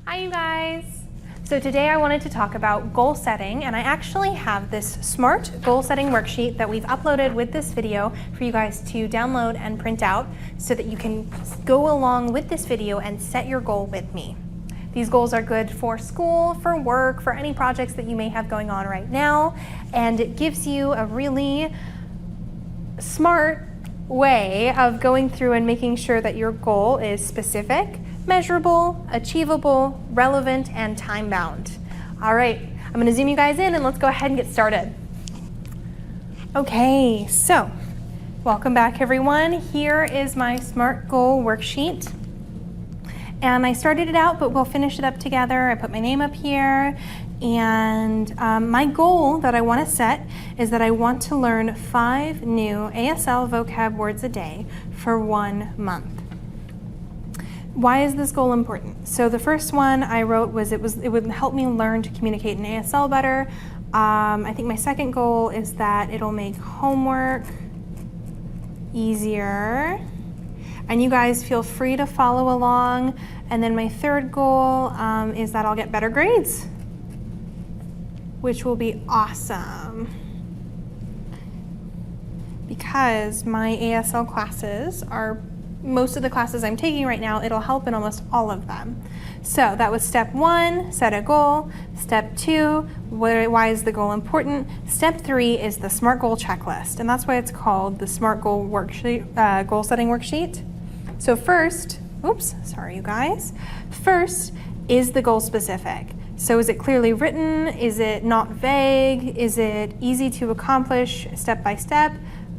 Hi you guys! So today I wanted to talk about goal setting, and I actually have this SMART goal setting worksheet that we've uploaded with this video for you guys to download and print out so that you can go along with this video and set your goal with me. These goals are good for school, for work, for any projects that you may have going on right now, and it gives you a really smart way of going through and making sure that your goal is specific, measurable, achievable, relevant, and time-bound. All right, I'm gonna zoom you guys in and let's go ahead and get started. Okay, so welcome back everyone. Here is my SMART goal worksheet. And I started it out, but we'll finish it up together. I put my name up here, and my goal that I want to set is that I want to learn 5 new ASL vocab words a day for 1 month. Why is this goal important? So the first one I wrote was it would help me learn to communicate in ASL better. I think my second goal is that it'll make homework easier. And you guys feel free to follow along. And then my third goal is that I'll get better grades, which will be awesome because my ASL classes are, most of the classes I'm taking right now, it'll help in almost all of them. So that was step 1, set a goal. Step 2, why is the goal important? Step 3 is the SMART goal checklist, and that's why it's called the SMART goal worksheet, goal setting worksheet. So first, oops, sorry you guys. First, is the goal specific? So is it clearly written? Is it not vague? Is it easy to accomplish step by step?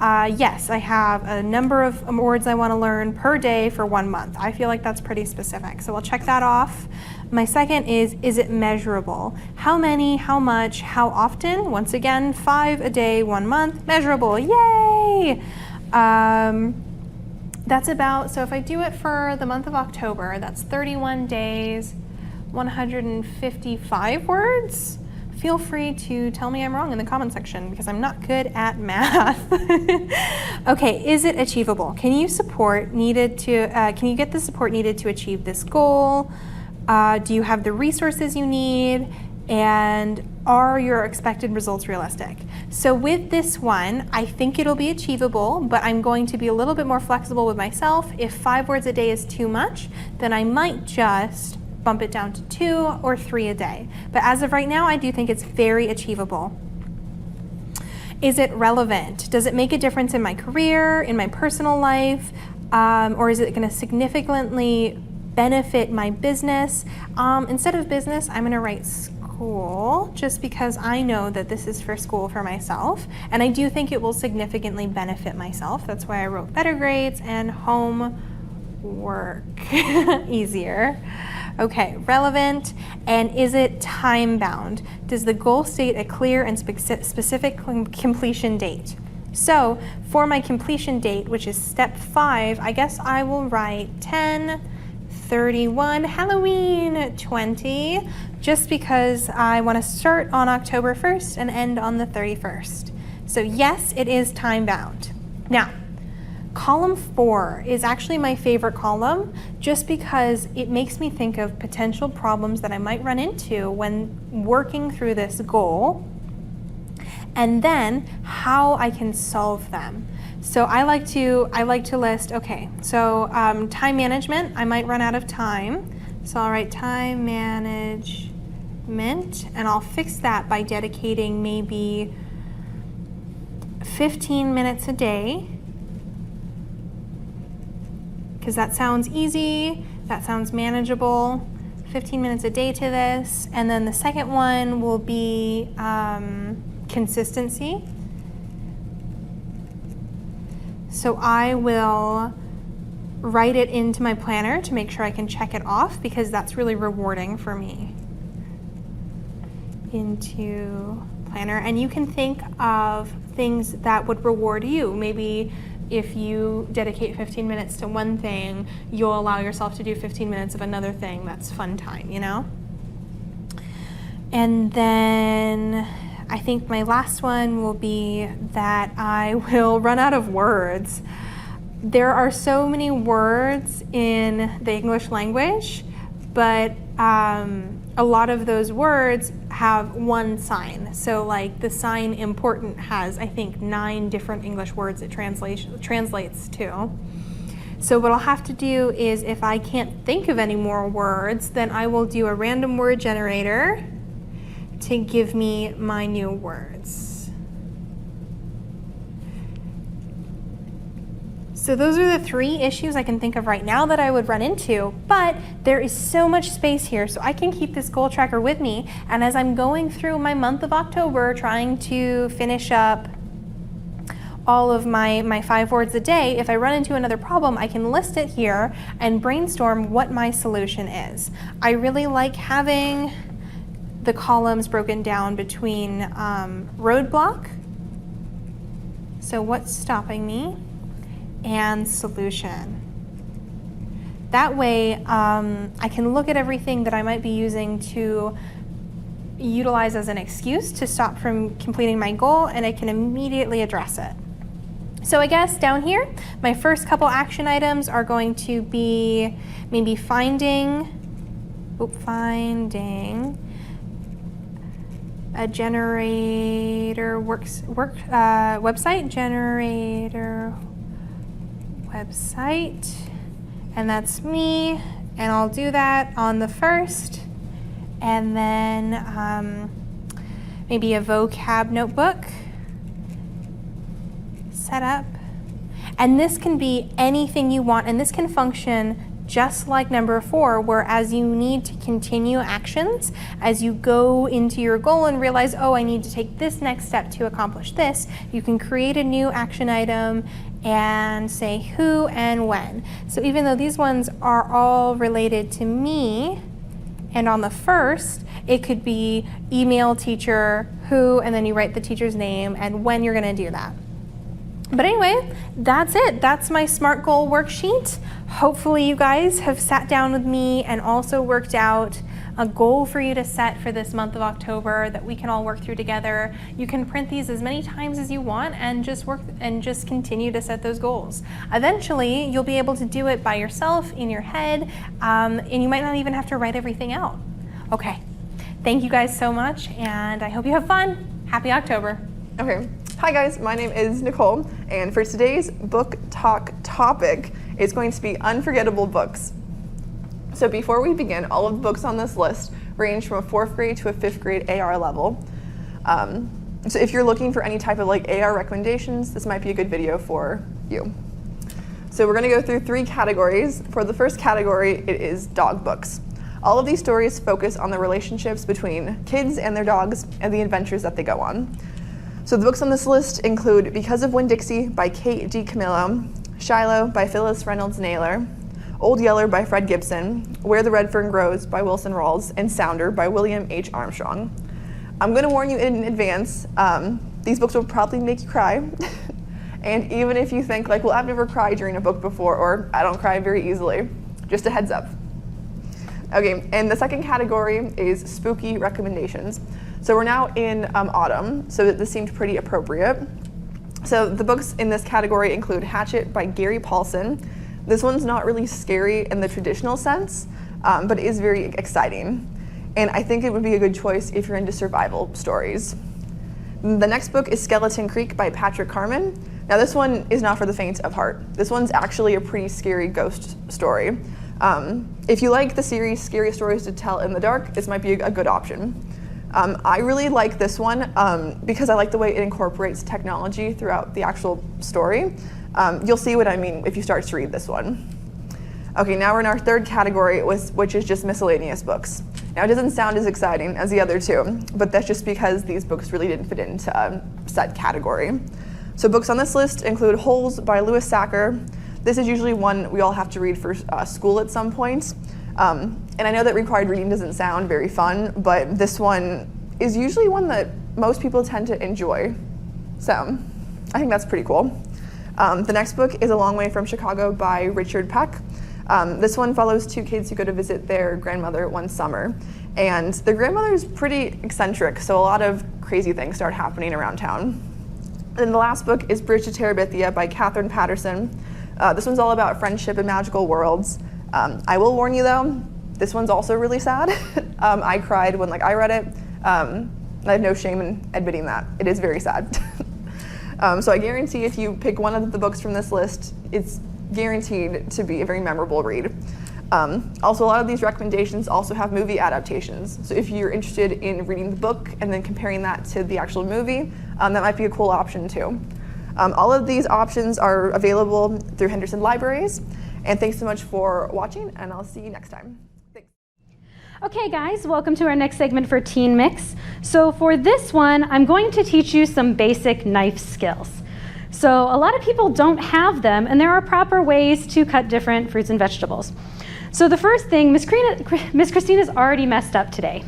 Yes, I have a number of words I want to learn per day for 1 month. I feel like that's pretty specific, so we'll check that off. My second is it measurable? How many, how much, how often? Once again, 5 a day, 1 month, measurable, yay! That's about, so if I do it for the month of October, that's 31 days, 155 words. Feel free to tell me I'm wrong in the comment section because I'm not good at math. Okay, is it achievable? Can you get the support needed to achieve this goal? Do you have the resources you need? And are your expected results realistic? So with this one, I think it'll be achievable, but I'm going to be a little bit more flexible with myself. If 5 words a day is too much, then I might just bump it down to 2 or 3 a day. But as of right now, I do think it's very achievable. Is it relevant? Does it make a difference in my career, in my personal life, or is it gonna significantly benefit my business? Instead of business, I'm gonna write school, just because I know that this is for school for myself, and I do think it will significantly benefit myself. That's why I wrote better grades and homework easier. Okay, relevant, and is it time-bound? Does the goal state a clear and specific completion date? So for my completion date, which is step 5, I guess I will write 10/31, Halloween 20, just because I want to start on October 1st and end on the 31st. So yes, it is time-bound. Now, column 4 is actually my favorite column just because it makes me think of potential problems that I might run into when working through this goal, and then how I can solve them. So I like to list, okay, so time management, I might run out of time. So I'll write time management, and I'll fix that by dedicating maybe 15 minutes a day, because that sounds easy, that sounds manageable. 15 minutes a day to this. And then the second one will be consistency. So I will write it into my planner to make sure I can check it off, because that's really rewarding for me. Into planner, and you can think of things that would reward you. Maybe if you dedicate 15 minutes to one thing, you'll allow yourself to do 15 minutes of another thing. That's fun time, you know? And then I think my last one will be that I will run out of words. There are so many words in the English language, but a lot of those words have one sign. So like the sign important has, I think, 9 different English words it translates to. So what I'll have to do is, if I can't think of any more words, then I will do a random word generator to give me my new words. So those are the 3 issues I can think of right now that I would run into, but there is so much space here, so I can keep this goal tracker with me, and as I'm going through my month of October trying to finish up all of my 5 words a day, if I run into another problem, I can list it here and brainstorm what my solution is. I really like having the columns broken down between roadblock, so what's stopping me, and solution. That way I can look at everything that I might be using to utilize as an excuse to stop from completing my goal, and I can immediately address it. So I guess down here, my first couple action items are going to be maybe finding a generator website, generator website, and that's me, and I'll do that on the first, and then maybe a vocab notebook set up, and this can be anything you want, and this can function just like number 4, where as you need to continue actions, as you go into your goal and realize, oh, I need to take this next step to accomplish this, you can create a new action item and say who and when. So even though these ones are all related to me, and on the first, it could be email teacher who, and then you write the teacher's name and when you're gonna do that. But anyway, that's it. That's my SMART goal worksheet. Hopefully you guys have sat down with me and also worked out a goal for you to set for this month of October that we can all work through together. You can print these as many times as you want and just continue to set those goals. Eventually, you'll be able to do it by yourself in your head, and you might not even have to write everything out. Okay, thank you guys so much, and I hope you have fun. Happy October. Okay. Hi guys, my name is Nicole, and for today's book talk topic, it's going to be unforgettable books. So before we begin, all of the books on this list range from a 4th grade to a 5th grade AR level. So if you're looking for any type of like AR recommendations, this might be a good video for you. So we're gonna go through 3 categories. For the first category, it is dog books. All of these stories focus on the relationships between kids and their dogs and the adventures that they go on. So the books on this list include Because of Winn-Dixie by Kate D. Camillo, Shiloh by Phyllis Reynolds Naylor, Old Yeller by Fred Gibson, Where the Red Fern Grows by Wilson Rawls, and Sounder by William H. Armstrong. I'm going to warn you in advance, these books will probably make you cry. And even if you think like, well, I've never cried during a book before, or I don't cry very easily, just a heads up. Okay, and the second category is spooky recommendations. So we're now in autumn, so this seemed pretty appropriate. So the books in this category include Hatchet by Gary Paulson. This one's not really scary in the traditional sense, but it is very exciting. And I think it would be a good choice if you're into survival stories. The next book is Skeleton Creek by Patrick Carman. Now this one is not for the faint of heart. This one's actually a pretty scary ghost story. If you like the series Scary Stories to Tell in the Dark, this might be a good option. I really like this one because I like the way it incorporates technology throughout the actual story. You'll see what I mean if you start to read this one. Okay, now we're in our third category, which is just miscellaneous books. Now it doesn't sound as exciting as the other 2, but that's just because these books really didn't fit into a set category. So books on this list include Holes by Louis Sachar. This is usually one we all have to read for school at some point. And I know that required reading doesn't sound very fun, but this one is usually one that most people tend to enjoy. So I think that's pretty cool. The next book is A Long Way from Chicago by Richard Peck. This one follows 2 kids who go to visit their grandmother one summer. And their grandmother is pretty eccentric, so a lot of crazy things start happening around town. And the last book is Bridge to Terabithia by Catherine Patterson. This one's all about friendship and magical worlds. I will warn you though, This one's also really sad. I cried when I read it. I have no shame in admitting that. It is very sad. So I guarantee if you pick one of the books from this list, it's guaranteed to be a very memorable read. Also, a lot of these recommendations also have movie adaptations. So if you're interested in reading the book and then comparing that to the actual movie, that might be a cool option too. All of these options are available through Henderson Libraries. And thanks so much for watching, and I'll see you next time. Thanks. Okay guys, welcome to our next segment for Teen Mix. So for this one, I'm going to teach you some basic knife skills. So a lot of people don't have them, and there are proper ways to cut different fruits and vegetables. So the first thing, Miss Kristina's already messed up today.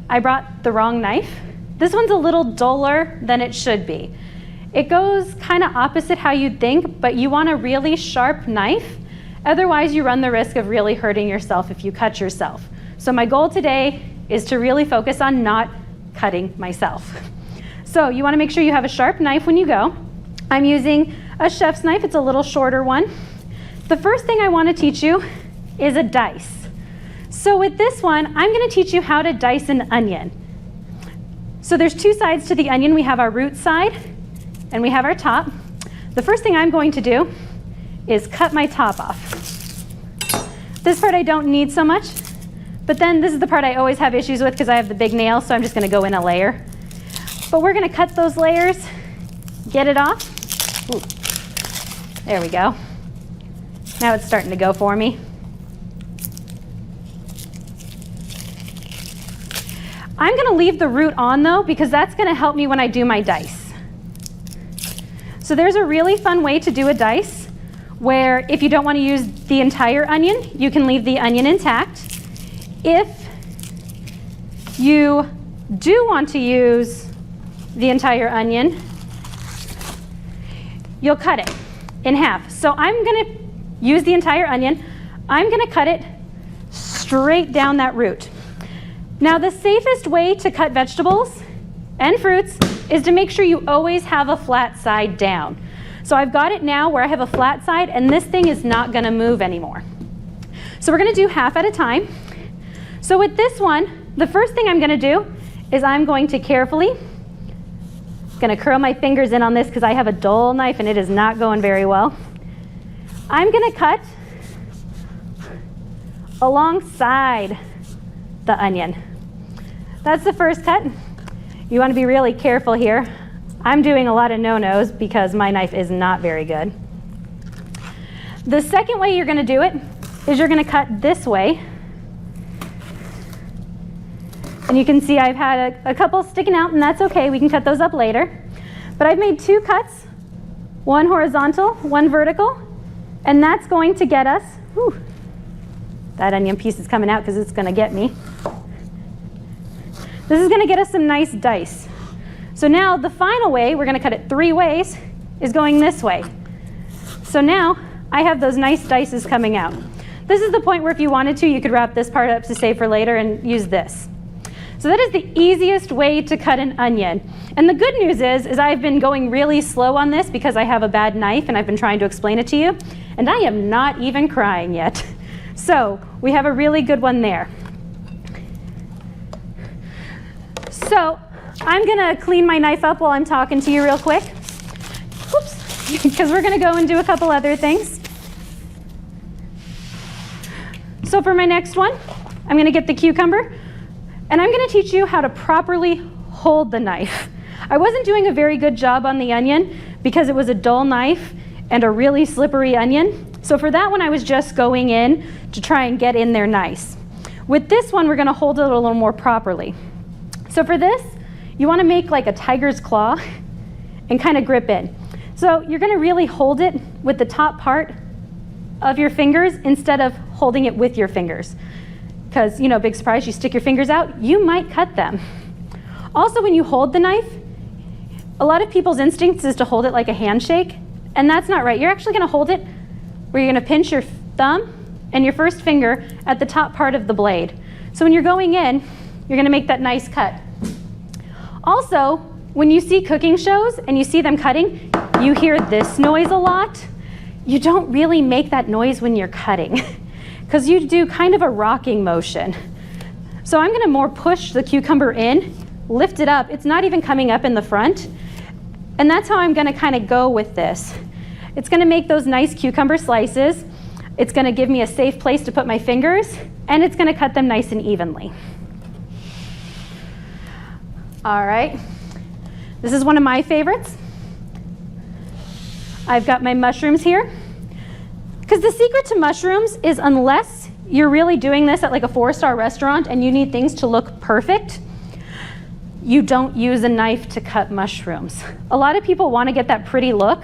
I brought the wrong knife. This one's a little duller than it should be. It goes kind of opposite how you'd think, but you want a really sharp knife. Otherwise, you run the risk of really hurting yourself if you cut yourself. So my goal today is to really focus on not cutting myself. So you want to make sure you have a sharp knife when you go. I'm using a chef's knife. It's a little shorter one. The first thing I want to teach you is a dice. So with this one, I'm going to teach you how to dice an onion. So there's two sides to the onion. We have our root side and we have our top. The first thing I'm going to do is cut my top off. This part I don't need so much, but then this is the part I always have issues with because I have the big nail, so I'm just going to go in a layer. But we're going to cut those layers, get it off. Ooh. There we go. Now it's starting to go for me. I'm going to leave the root on though, because that's going to help me when I do my dice. So there's a really fun way to do a dice where if you don't want to use the entire onion, you can leave the onion intact. If you do want to use the entire onion, you'll cut it in half. So I'm going to use the entire onion. I'm going to cut it straight down that root. Now, the safest way to cut vegetables and fruits is to make sure you always have a flat side down. So I've got it now where I have a flat side, and this thing is not going to move anymore. So we're going to do half at a time. So with this one, the first thing I'm going to do is I'm going to carefully going to curl my fingers in on this because I have a dull knife and it is not going very well. I'm going to cut alongside the onion. That's the first cut. You want to be really careful here. I'm doing a lot of no-nos because my knife is not very good. The second way you're going to do it is you're going to cut this way. And you can see I've had a couple sticking out, and that's okay. We can cut those up later. But I've made two cuts, one horizontal, one vertical, and that's going to get us, whew, that onion piece is coming out because it's going to get me. This is going to get us some nice dice. So now the final way, we're going to cut it 3 ways, is going this way. So now I have those nice dices coming out. This is the point where if you wanted to, you could wrap this part up to save for later and use this. So that is the easiest way to cut an onion. And the good news is I've been going really slow on this because I have a bad knife and I've been trying to explain it to you. And I am not even crying yet. So we have a really good one there. So I'm going to clean my knife up while I'm talking to you real quick. Oops, because we're going to go and do a couple other things. So for my next one, I'm going to get the cucumber, and I'm going to teach you how to properly hold the knife. I wasn't doing a very good job on the onion because it was a dull knife and a really slippery onion. So for that one, I was just going in to try and get in there nice. With this one, we're going to hold it a little more properly. So for this, you want to make like a tiger's claw and kind of grip in. So you're going to really hold it with the top part of your fingers instead of holding it with your fingers. Because, you know, big surprise, you stick your fingers out, you might cut them. Also, when you hold the knife, a lot of people's instincts is to hold it like a handshake, and that's not right. You're actually going to hold it where you're going to pinch your thumb and your first finger at the top part of the blade. So when you're going in, you're going to make that nice cut. Also, when you see cooking shows and you see them cutting, you hear this noise a lot. You don't really make that noise when you're cutting because you do kind of a rocking motion. So I'm gonna more push the cucumber in, lift it up. It's not even coming up in the front. And that's how I'm gonna kind of go with this. It's gonna make those nice cucumber slices. It's gonna give me a safe place to put my fingers, and it's gonna cut them nice and evenly. All right, this is one of my favorites. I've got my mushrooms here. Because the secret to mushrooms is, unless you're really doing this at like a 4-star restaurant and you need things to look perfect, you don't use a knife to cut mushrooms. A lot of people want to get that pretty look,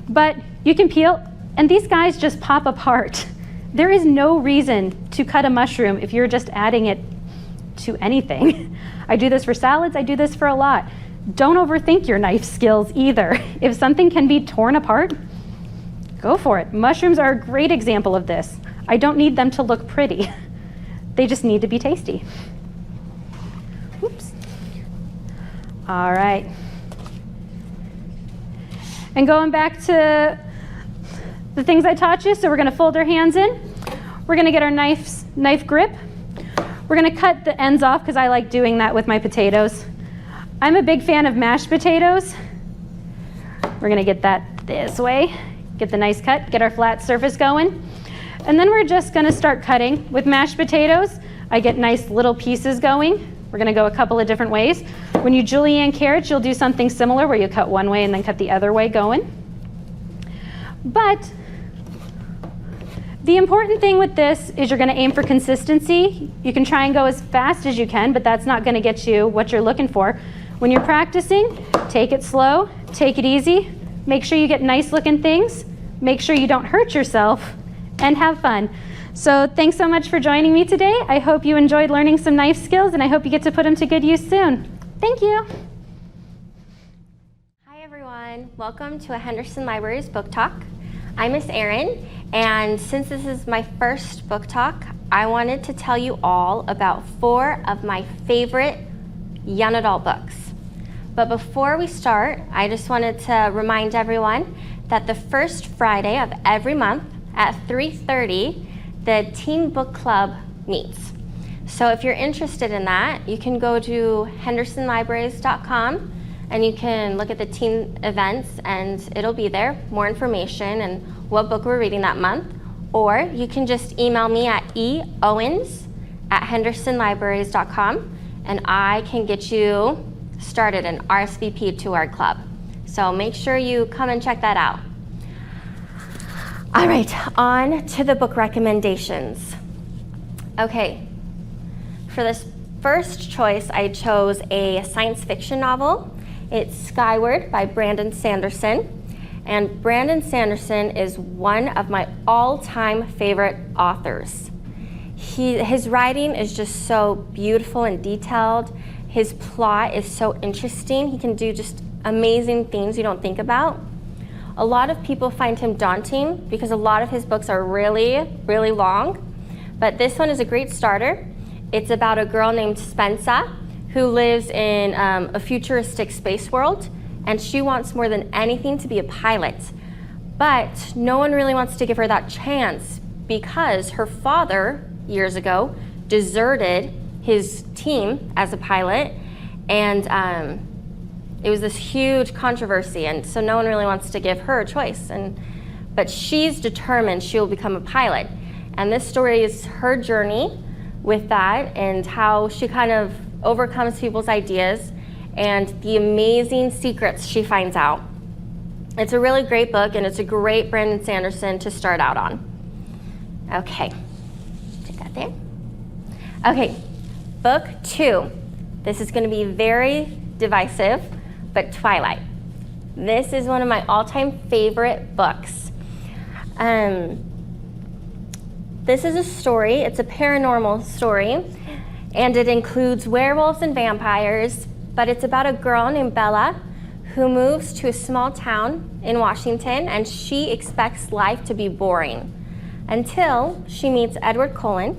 but you can peel, and these guys just pop apart. There is no reason to cut a mushroom if you're just adding it to anything. I do this for salads, I do this for a lot. Don't overthink your knife skills either. If something can be torn apart, go for it. Mushrooms are a great example of this. I don't need them to look pretty. They just need to be tasty. Oops. All right. And going back to the things I taught you, so we're gonna fold our hands in. We're gonna get our knife grip. We're gonna cut the ends off because I like doing that with my potatoes. I'm a big fan of mashed potatoes. We're gonna get that this way, get the nice cut, get our flat surface going. And then we're just gonna start cutting. With mashed potatoes, I get nice little pieces going. We're gonna go a couple of different ways. When you julienne carrots, you'll do something similar where you cut one way and then cut the other way going. But the important thing with this is you're gonna aim for consistency. You can try and go as fast as you can, but that's not gonna get you what you're looking for. When you're practicing, take it slow, take it easy, make sure you get nice looking things, make sure you don't hurt yourself, and have fun. So thanks so much for joining me today. I hope you enjoyed learning some knife skills, and I hope you get to put them to good use soon. Thank you. Hi everyone, welcome to a Henderson Libraries book talk. I'm Miss Erin, and since this is my first book talk, I wanted to tell you all about 4 of my favorite young adult books. But before we start, I just wanted to remind everyone that the first Friday of every month at 3:30, the Teen Book Club meets. So if you're interested in that, you can go to hendersonlibraries.com and you can look at the teen events and it'll be there, more information and what book we're reading that month. Or you can just email me at eowens@hendersonlibraries.com and I can get you started and RSVP to our club. So make sure you come and check that out. All right, on to the book recommendations. Okay, for this first choice, I chose a science fiction novel. It's Skyward by Brandon Sanderson. And Brandon Sanderson is one of my all-time favorite authors. His writing is just so beautiful and detailed. His plot is so interesting. He can do just amazing things you don't think about. A lot of people find him daunting because a lot of his books are really, really long. But this one is a great starter. It's about a girl named Spensa who lives in a futuristic space world, and she wants more than anything to be a pilot. But no one really wants to give her that chance because her father, years ago, deserted his team as a pilot, and it was this huge controversy, and so no one really wants to give her a choice. But she's determined she'll become a pilot. And this story is her journey with that and how she kind of overcomes people's ideas and the amazing secrets she finds out. It's a really great book, and it's a great Brandon Sanderson to start out on. Okay, take that there. Okay, book 2. This is going to be very divisive, but Twilight. This is one of my all-time favorite books. This is a story, it's a paranormal story, and it includes werewolves and vampires, but it's about a girl named Bella who moves to a small town in Washington, and she expects life to be boring until she meets Edward Cullen,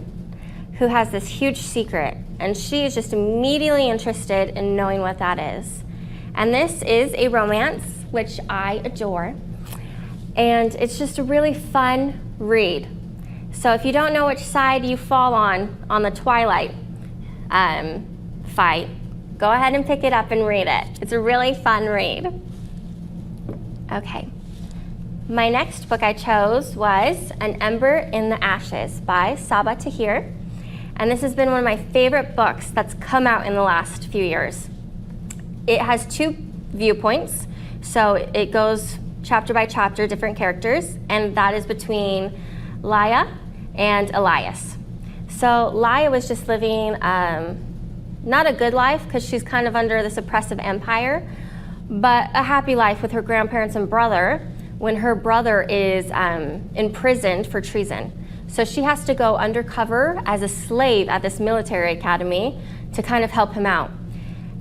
who has this huge secret, and she is just immediately interested in knowing what that is. And this is a romance, which I adore, and it's just a really fun read. So if you don't know which side you fall on the Twilight fight, go ahead and pick it up and read it. It's a really fun read. Okay. My next book I chose was An Ember in the Ashes by Sabaa Tahir. And this has been one of my favorite books that's come out in the last few years. It has two viewpoints. So it goes chapter by chapter, different characters, and that is between Laia and Elias. So Laia was just living not a good life because she's kind of under this oppressive empire, but a happy life with her grandparents and brother when her brother is imprisoned for treason. So she has to go undercover as a slave at this military academy to kind of help him out.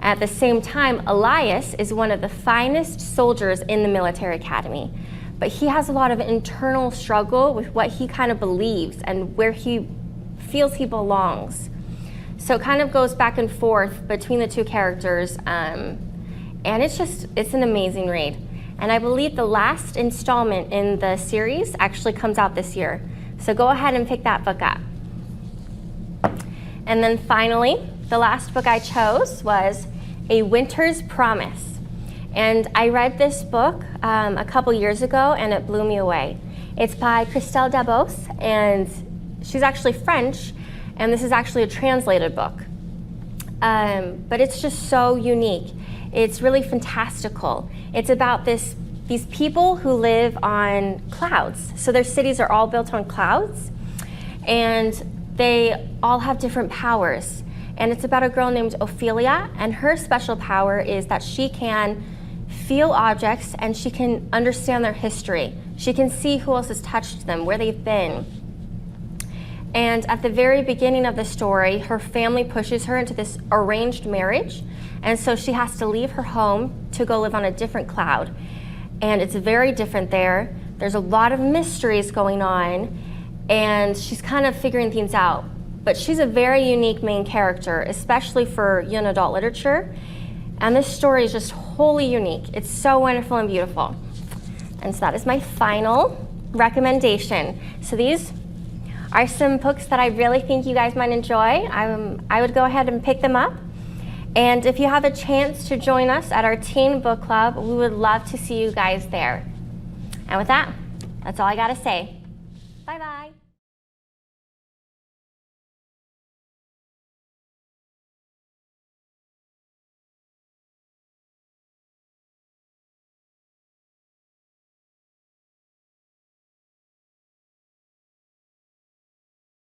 At the same time, Elias is one of the finest soldiers in the military academy, but he has a lot of internal struggle with what he kind of believes and where he feels he belongs. So it kind of goes back and forth between the two characters, and it's an amazing read. And I believe the last installment in the series actually comes out this year. So go ahead and pick that book up. And then finally, the last book I chose was A Winter's Promise. And I read this book a couple years ago, and it blew me away. It's by Christelle Dabos, and she's actually French, and this is actually a translated book. But it's just so unique. It's really fantastical. It's about these people who live on clouds. So their cities are all built on clouds, and they all have different powers. And it's about a girl named Ophelia, and her special power is that she can feel objects and she can understand their history. She can see who else has touched them, where they've been. And at the very beginning of the story, her family pushes her into this arranged marriage, and so she has to leave her home to go live on a different cloud. And it's very different there. There's a lot of mysteries going on, and she's kind of figuring things out. But she's a very unique main character, especially for young adult literature. And this story is just wholly unique. It's so wonderful and beautiful. And so that is my final recommendation. So these are some books that I really think you guys might enjoy. I would go ahead and pick them up. And if you have a chance to join us at our teen book club, we would love to see you guys there. And with that, that's all I gotta say. Bye-bye.